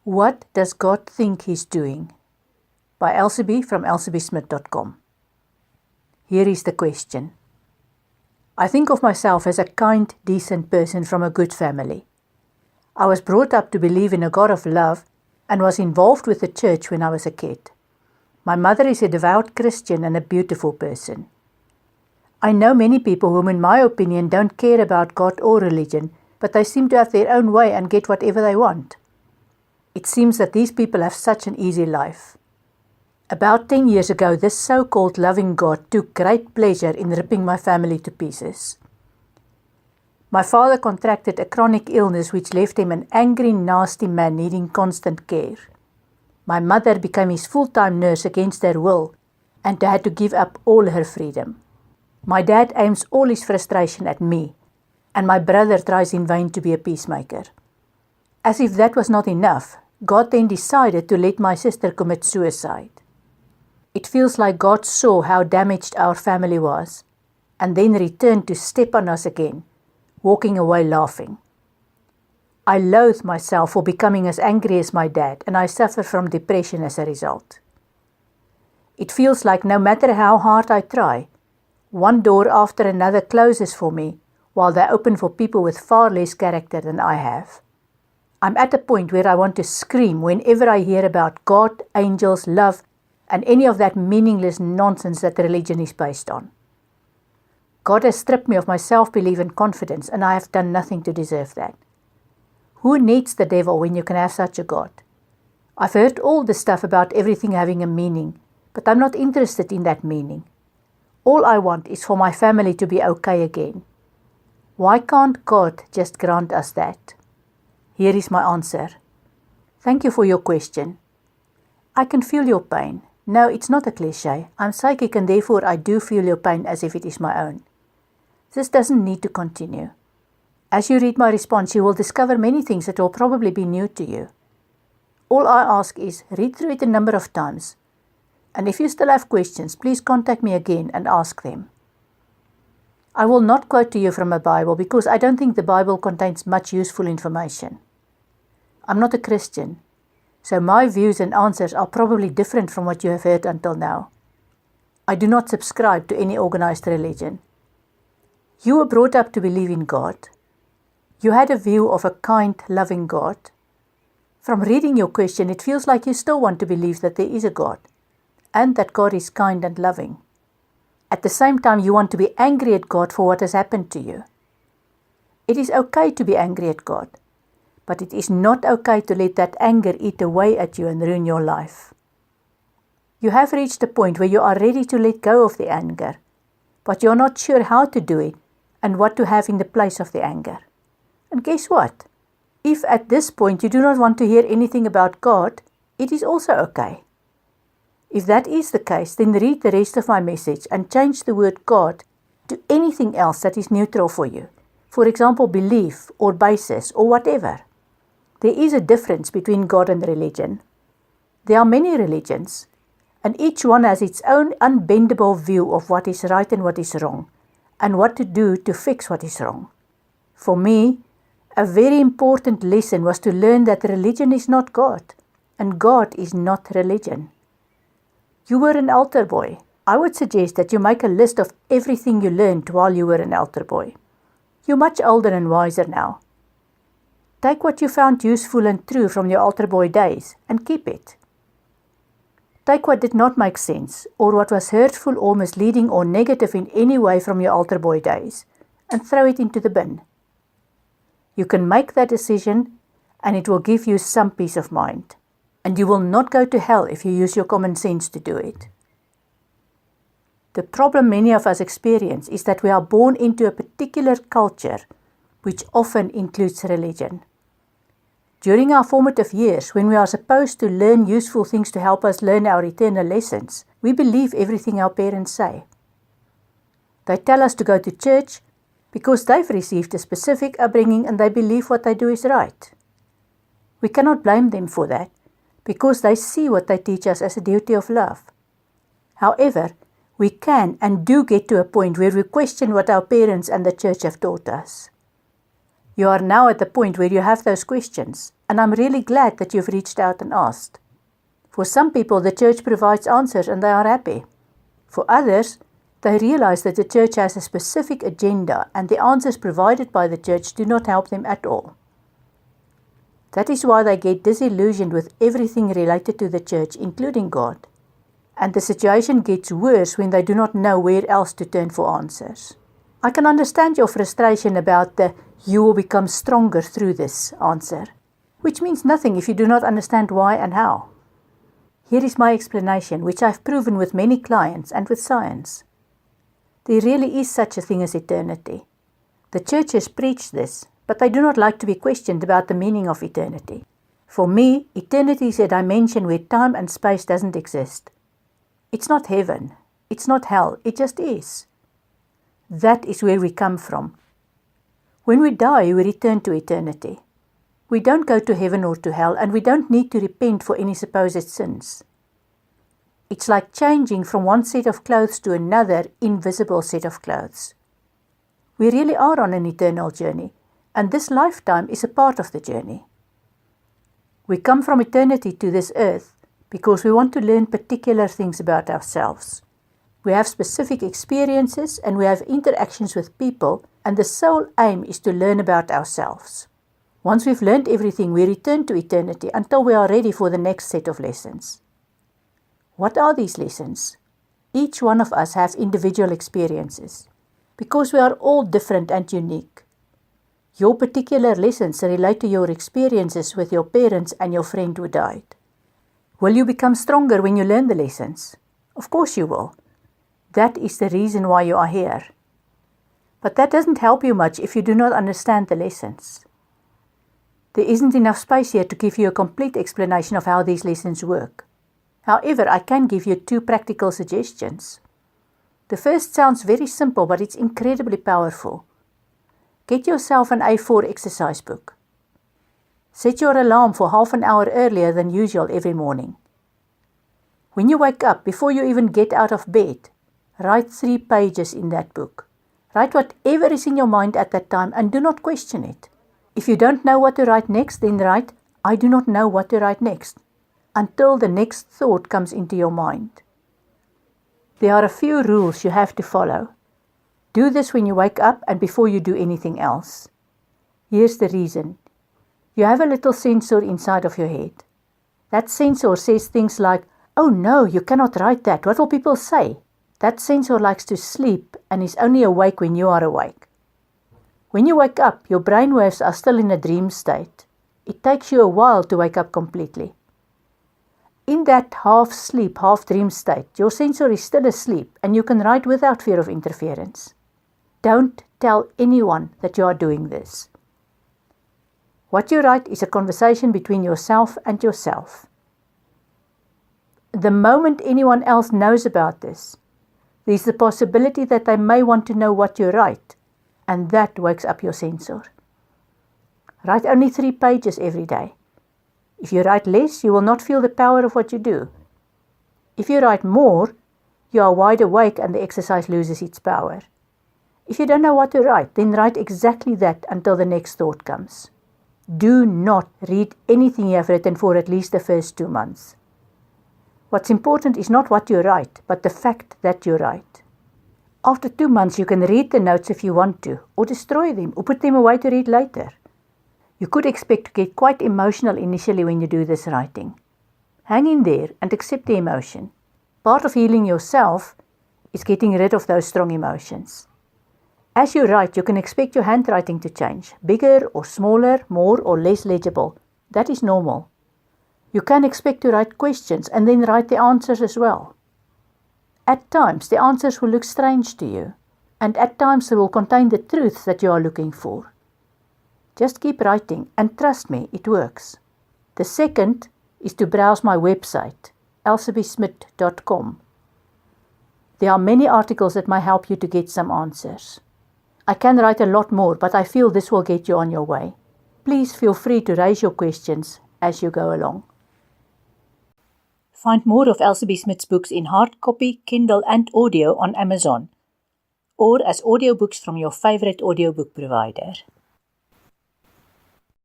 What does God think He's doing? By Elsebie from elsebiesmith.com. Here is the question. I think of myself as a kind, decent person from a good family. I was brought up to believe in a God of love and was involved with the church when I was a kid. My mother is a devout Christian and a beautiful person. I know many people whom, in my opinion, don't care about God or religion, but they seem to have their own way and get whatever they want. It seems that these people have such an easy life. About 10 years ago, this so-called loving God took great pleasure in ripping my family to pieces. My father contracted a chronic illness which left him an angry, nasty man needing constant care. My mother became his full-time nurse against her will and had to give up all her freedom. My dad aims all his frustration at me, and my brother tries in vain to be a peacemaker. As if that was not enough, God then decided to let my sister commit suicide. It feels like God saw how damaged our family was, and then returned to step on us again, walking away laughing. I loathe myself for becoming as angry as my dad, and I suffer from depression as a result. It feels like no matter how hard I try, one door after another closes for me, while they open for people with far less character than I have. I'm at a point where I want to scream whenever I hear about God, angels, love, and any of that meaningless nonsense that religion is based on. God has stripped me of my self-belief and confidence, and I have done nothing to deserve that. Who needs the devil when you can have such a God? I've heard all the stuff about everything having a meaning, but I'm not interested in that meaning. All I want is for my family to be okay again. Why can't God just grant us that? Here is my answer. Thank you for your question. I can feel your pain. No, it's not a cliché. I'm psychic and therefore I do feel your pain as if it is my own. This doesn't need to continue. As you read my response, you will discover many things that will probably be new to you. All I ask is read through it a number of times. And if you still have questions, please contact me again and ask them. I will not quote to you from a Bible because I don't think the Bible contains much useful information. I'm not a Christian, so my views and answers are probably different from what you have heard until now. I do not subscribe to any organized religion. You were brought up to believe in God. You had a view of a kind, loving God. From reading your question, it feels like you still want to believe that there is a God, and that God is kind and loving. At the same time, you want to be angry at God for what has happened to you. It is okay to be angry at God, but it is not okay to let that anger eat away at you and ruin your life. You have reached a point where you are ready to let go of the anger, but you are not sure how to do it and what to have in the place of the anger. And guess what? If at this point you do not want to hear anything about God, it is also okay. If that is the case, then read the rest of my message and change the word God to anything else that is neutral for you. For example, belief or basis or whatever. There is a difference between God and religion. There are many religions, and each one has its own unbendable view of what is right and what is wrong, and what to do to fix what is wrong. For me, a very important lesson was to learn that religion is not God, and God is not religion. You were an altar boy. I would suggest that you make a list of everything you learned while you were an altar boy. You're much older and wiser now. Take what you found useful and true from your altar boy days and keep it. Take what did not make sense or what was hurtful or misleading or negative in any way from your altar boy days and throw it into the bin. You can make that decision and it will give you some peace of mind. And you will not go to hell if you use your common sense to do it. The problem many of us experience is that we are born into a particular culture, which often includes religion. During our formative years, when we are supposed to learn useful things to help us learn our eternal lessons, we believe everything our parents say. They tell us to go to church because they've received a specific upbringing and they believe what they do is right. We cannot blame them for that, because they see what they teach us as a duty of love. However, we can and do get to a point where we question what our parents and the church have taught us. You are now at the point where you have those questions, and I'm really glad that you've reached out and asked. For some people, the church provides answers and they are happy. For others, they realize that the church has a specific agenda and the answers provided by the church do not help them at all. That is why they get disillusioned with everything related to the church, including God. And the situation gets worse when they do not know where else to turn for answers. I can understand your frustration about the "you will become stronger through this" answer, which means nothing if you do not understand why and how. Here is my explanation, which I've proven with many clients and with science. There really is such a thing as eternity. The churches preach this, but they do not like to be questioned about the meaning of eternity. For me, eternity is a dimension where time and space doesn't exist. It's not heaven, it's not hell, it just is. That is where we come from. When we die, we return to eternity. We don't go to heaven or to hell, and we don't need to repent for any supposed sins. It's like changing from one set of clothes to another invisible set of clothes. We really are on an eternal journey, and this lifetime is a part of the journey. We come from eternity to this earth because we want to learn particular things about ourselves. We have specific experiences and we have interactions with people, and the sole aim is to learn about ourselves. Once we've learned everything, we return to eternity until we are ready for the next set of lessons. What are these lessons? Each one of us has individual experiences, because we are all different and unique. Your particular lessons relate to your experiences with your parents and your friend who died. Will you become stronger when you learn the lessons? Of course you will. That is the reason why you are here. But that doesn't help you much if you do not understand the lessons. There isn't enough space here to give you a complete explanation of how these lessons work. However, I can give you 2 practical suggestions. The first sounds very simple, but it's incredibly powerful. Get yourself an A4 exercise book. Set your alarm for half an hour earlier than usual every morning. When you wake up, before you even get out of bed, write 3 pages in that book. Write whatever is in your mind at that time and do not question it. If you don't know what to write next, then write, "I do not know what to write next," until the next thought comes into your mind. There are a few rules you have to follow. Do this when you wake up and before you do anything else. Here's the reason. You have a little sensor inside of your head. That sensor says things like, "Oh no, you cannot write that. What will people say?" That sensor likes to sleep and is only awake when you are awake. When you wake up, your brainwaves are still in a dream state. It takes you a while to wake up completely. In that half-sleep, half-dream state, your sensor is still asleep and you can write without fear of interference. Don't tell anyone that you are doing this. What you write is a conversation between yourself and yourself. The moment anyone else knows about this, there's the possibility that they may want to know what you write, and that wakes up your sensor. Write only 3 pages every day. If you write less, you will not feel the power of what you do. If you write more, you are wide awake and the exercise loses its power. If you don't know what to write, then write exactly that until the next thought comes. Do not read anything you have written for at least the first 2 months. What's important is not what you write, but the fact that you write. After 2 months, you can read the notes if you want to, or destroy them, or put them away to read later. You could expect to get quite emotional initially when you do this writing. Hang in there and accept the emotion. Part of healing yourself is getting rid of those strong emotions. As you write, you can expect your handwriting to change, bigger or smaller, more or less legible. That is normal. You can expect to write questions and then write the answers as well. At times, the answers will look strange to you, and at times they will contain the truths that you are looking for. Just keep writing, and trust me, it works. The second is to browse my website, elsabiesmit.com. There are many articles that might help you to get some answers. I can write a lot more, but I feel this will get you on your way. Please feel free to raise your questions as you go along. Find more of Elsa B. Smith's books in hard copy, Kindle and audio on Amazon, or as audiobooks from your favorite audiobook provider.